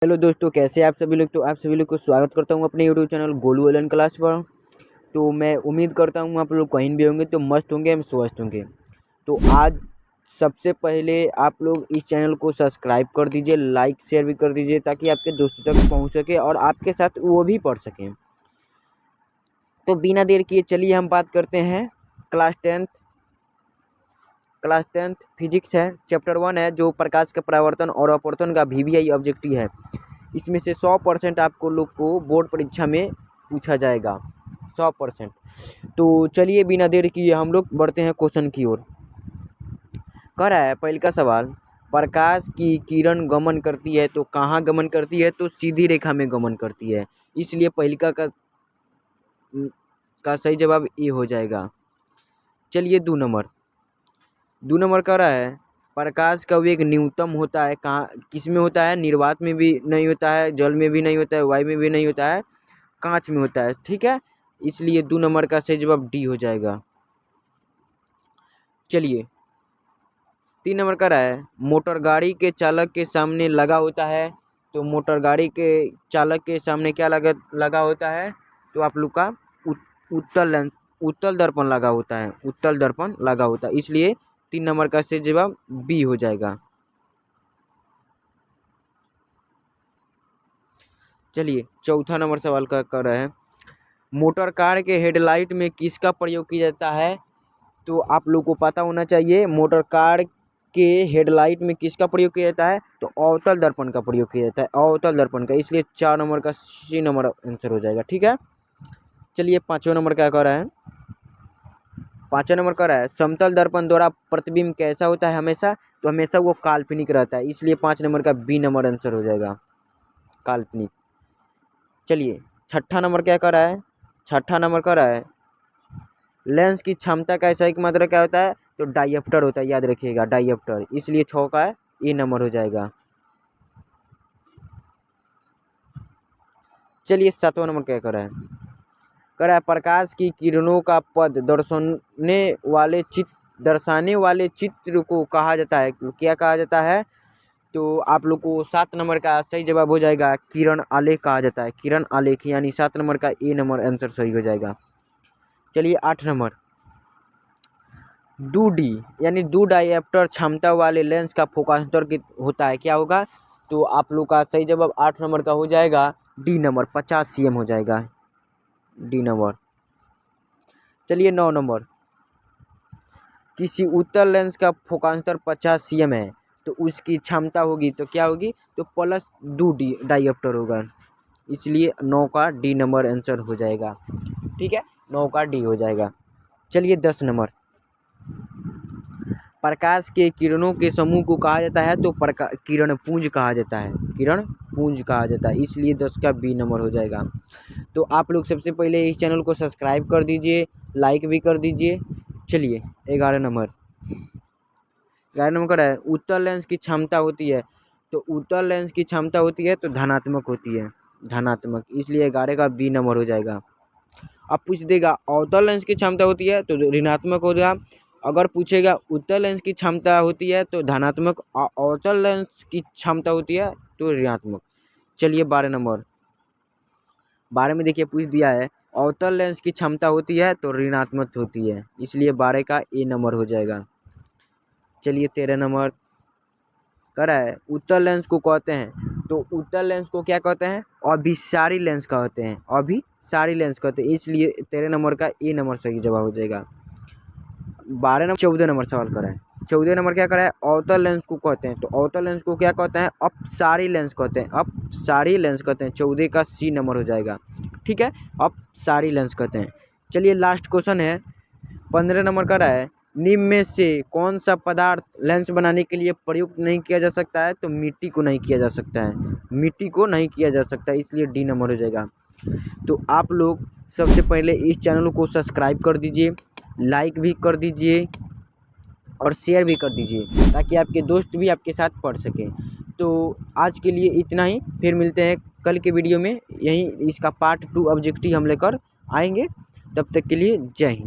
Hello दोस्तों, कैसे हैं आप सभी लोग। तो आप सभी लोग को स्वागत करता हूं अपने YouTube channel Golu online class पर। तो मैं उम्मीद करता हूं आप लोग कहीं भी होंगे तो मस्त होंगे, हम स्वस्थ होंगे। तो आज सबसे पहले आप लोग इस चैनल को सब्सक्राइब कर दीजिए, लाइक शेयर भी कर दीजिए ताकि आपके दोस्तों तक पहुँच सके और आपके साथ वो भी पढ़ सकें। तो बिना देर किए चलिए हम बात करते हैं क्लास टेंथ फिजिक्स है, चैप्टर 1 है जो प्रकाश के परावर्तन और अपवर्तन का वीवीआई ऑब्जेक्टिव है। इसमें से 100% आपको लोग को बोर्ड परीक्षा में पूछा जाएगा, 100%। तो चलिए बिना देर किए हम लोग बढ़ते हैं क्वेश्चन की ओर। कह रहा है पहले का सवाल, प्रकाश की किरण गमन करती है तो कहाँ गमन करती है, तो सीधी रेखा में गमन करती है। इसलिए पहलिका का सही जवाब ए हो जाएगा। चलिए 2 नंबर कह रहा है प्रकाश का वेग न्यूनतम होता है कहाँ, किस में होता है, निर्वात में भी नहीं होता है, जल में भी नहीं होता है, वायु में भी नहीं होता है, कांच में होता है। ठीक है, इसलिए 2 नंबर का सही जवाब डी हो जाएगा। चलिए 3 नंबर कह रहा है मोटर गाड़ी के चालक के सामने लगा होता है, तो मोटर गाड़ी के चालक के सामने क्या लगा होता है, तो आप लोग का उत्तल दर्पण लगा होता है, उत्तल दर्पण लगा होता है। इसलिए 3 नंबर का सही जवाब बी हो जाएगा। चलिए 4था नंबर सवाल का कर रहे हैं मोटर कार के हेडलाइट में किसका प्रयोग किया जाता है, तो आप लोग को पता होना चाहिए मोटर कार के हेडलाइट में किसका प्रयोग किया जाता है, तो अवतल दर्पण का प्रयोग किया जाता है, अवतल दर्पण का। इसलिए 4 नंबर का सी नंबर आंसर हो जाएगा। ठीक है, चलिए 5वां नंबर क्या कर रहा है, 5वां नंबर कर रहा है समतल दर्पण द्वारा प्रतिबिंब कैसा होता है, हमेशा, तो हमेशा वो काल्पनिक रहता है। इसलिए 5 नंबर का बी नंबर आंसर हो जाएगा, काल्पनिक। चलिए 6ठा नंबर क्या कर रहा है, 6ठा नंबर कर रहा है लेंस की क्षमता का सही मात्रा क्या होता है, तो डायप्टर होता है, याद रखिएगा डायप्टर। इसलिए 6 का ए नंबर हो जाएगा। चलिए 7वां नंबर क्या कर रहा है प्रकाश की किरणों का पद दर्शाने वाले चित्र को कहा जाता है, क्या कहा जाता है, तो आप लोग को 7 नंबर का सही जवाब हो जाएगा किरण आलेख कहा जाता है, किरण आलेख, यानी 7 नंबर का ए नंबर आंसर सही हो जाएगा। चलिए 8 नंबर 2D यानी 2 डायप्टर क्षमता वाले लेंस का फोकस होता है, क्या होगा, तो आप लोग का सही जवाब 8 नंबर का हो जाएगा डी नंबर, 50 cm हो जाएगा, डी नंबर। चलिए 9 नंबर किसी उत्तल लेंस का फोकांतर 50 cm है तो उसकी क्षमता होगी, तो क्या होगी, तो +2D डायप्टर होगा। इसलिए 9 का डी नंबर आंसर हो जाएगा। ठीक है, 9 का डी हो जाएगा। चलिए 10 नंबर प्रकाश के किरणों के समूह को कहा जाता है, तो किरण पुंज कहा जाता है, किरण पुंज कहा जाता है। इसलिए 10 का बी नंबर हो जाएगा। तो आप लोग सबसे पहले इस चैनल को सब्सक्राइब कर दीजिए, लाइक भी कर दीजिए। चलिए 11 नंबर का है उत्तल लेंस की क्षमता होती है, तो उत्तल लेंस की क्षमता होती है तो धनात्मक होती है, धनात्मक। इसलिए 11 का बी नंबर हो जाएगा। अब पूछ देगा अवतल लेंस की क्षमता होती है तो ऋणात्मक हो जाएगा। अगर पूछेगा उत्तल लेंस की क्षमता होती है तो धनात्मक, अवतल लेंस की क्षमता होती है तो ऋणात्मक। चलिए 12 नंबर 12 में देखिए पूछ दिया है अवतल लेंस की क्षमता होती है तो ऋणात्मक होती है। इसलिए 12 का ए नंबर हो जाएगा। चलिए 13 नंबर करा है उत्तल लेंस को कहते हैं, तो उत्तल लेंस को क्या कहते हैं, अभिसारी लेंस कहते हैं, अभिसारी लेंस कहते हैं। इसलिए 13 नंबर का ए नंबर सही जवाब हो जाएगा। 14 नंबर सवाल करा है, 14 नंबर क्या करा है अवतल लेंस को कहते हैं, तो अवतल लेंस को क्या कहते हैं, अपसारी लेंस कहते हैं, अपसारी लेंस कहते हैं। 14 का सी नंबर हो जाएगा। ठीक है, अपसारी लेंस कहते हैं। चलिए लास्ट क्वेश्चन है 15 नंबर का है निम्न में से कौन सा पदार्थ लेंस बनाने के लिए प्रयुक्त नहीं किया जा सकता है, तो मिट्टी को नहीं किया जा सकता है, मिट्टी को नहीं किया जा सकता है। इसलिए डी नंबर हो जाएगा। तो आप लोग सबसे पहले इस चैनल को सब्सक्राइब कर दीजिए, लाइक भी कर दीजिए और शेयर भी कर दीजिए ताकि आपके दोस्त भी आपके साथ पढ़ सकें। तो आज के लिए इतना ही, फिर मिलते हैं कल के वीडियो में, यहीं इसका पार्ट 2 ऑब्जेक्टिव हम लेकर आएंगे। तब तक के लिए जय हिंद।